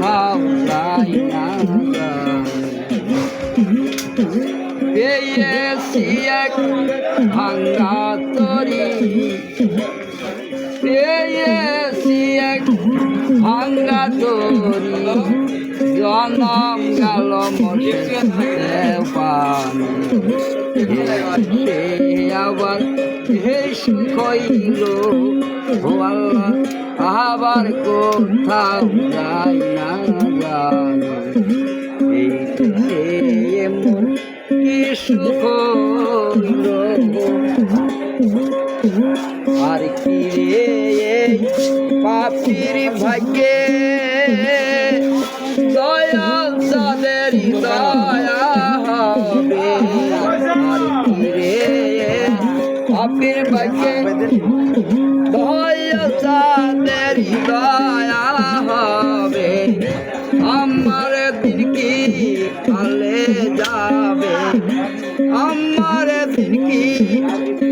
কোথাও যাই না পেয়েছি এক ভাঙ্গা তরি পেয়েছি এক ভাঙ্গা তরি জনম গেল আবার হে সুখইল আল্লাহ আবার কোথাও যাই না এমন কি সুখ আর কি রে পাপির ভাগ্যে দয়াল তাদের দয়া হবে আর কি রে পাপির ভাগ্যে দয়াল তাদের দয়া হবে আমার দিন কি ভালে যাবে আমার দিন কি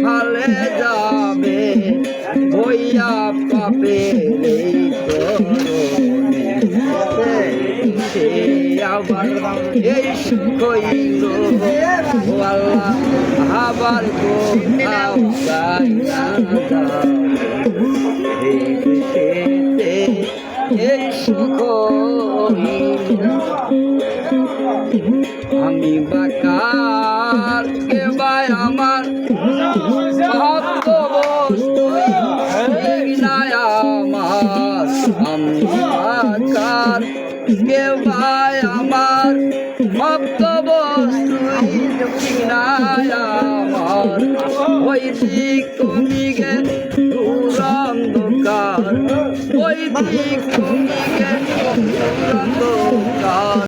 ভালে যাবে ভইয়া পাবে আবার এই সুখইল আল্লাহ আবার কোথাও যাই না এই সুখ আমি বাকার কে ভাই আমার আমার আমি বাকার কে ভাই আমার ভক্ত বস্তু আমার ওই দিক কমিগে অন্ধকার ওই দিক কমিগে